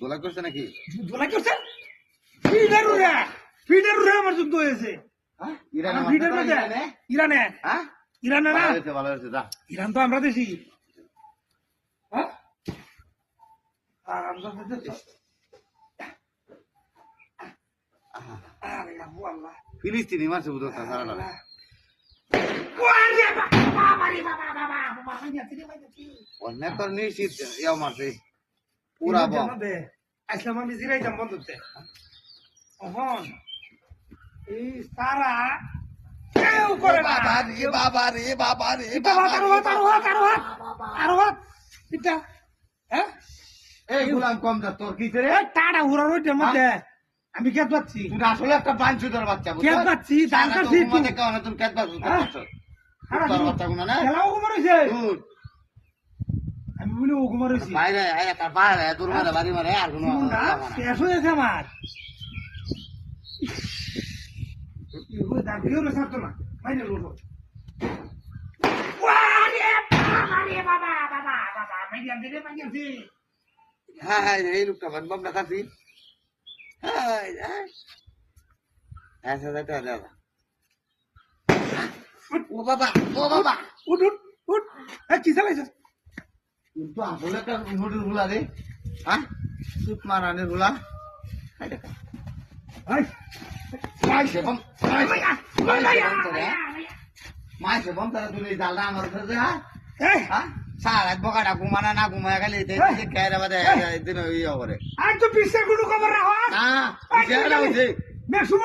দোলা করছে নাকি? দোলা করছে ফিডার আমার যুদ্ধ হয়েছে। ইরানে ফিডার মধ্যে ইরানে ইরানে না ভালো হয়েছে যা। ইরান তো আমরা দেশি। হ্যাঁ আমরা ফিলিস্তিনি মারছে বুঝো সারা অনেক তোর নিশ্চিত ইয়াও মারছে পুরা বম আসলাম আমি জিরাইতাম বন্ধুতে অহন এই সারা কেউ করে না। বাবা রে আরো এটা হ্যাঁ এই গুলাম কম যা তোর কি রে টাড়া উড়ার ওইটার মধ্যে আমি কেট পাচ্ছি তুই আসলে একটা বাঞ্চুদের বাচ্চা কেট পাচ্ছি দান কাছি তোমাদের কারণে তুমি কেট পাচ্ছ তোর বাচ্চা গুনা না খেলাও ঘুমার হইছে তুই আমি বলি ও ঘুমার হইছি বাইরে একটা বাইরে তোর মারে বাড়ি মারে আর কোনো শেষ হয়ে গেছে আমার ইহুই দান দিও না ছাড়তো না মাইনে লোটো বাবা মাইনে দিলে মাইনে দি হ্যাঁ এই লোকটা বম না খাচ্ছি হ্যাঁ ऐसा जाता है दादा ও বাবা উঠ কি চালাইছিস কিন্তু আসলে একটা হুডুর হুলা রে হ্যাঁ সুপ মারানে হুলা এই মাইছে বম মাইছে বম তারা তুই জালটা আমার কাছে হ্যাঁ এই হ্যাঁ সারা বকাটা ঘুমানা না ঘুমায় গেলে কেরে বাদে দিন ইয়ে করে আর তো পিছে কোনো খবর রাখো না বিশেষ না হইছে মেসুম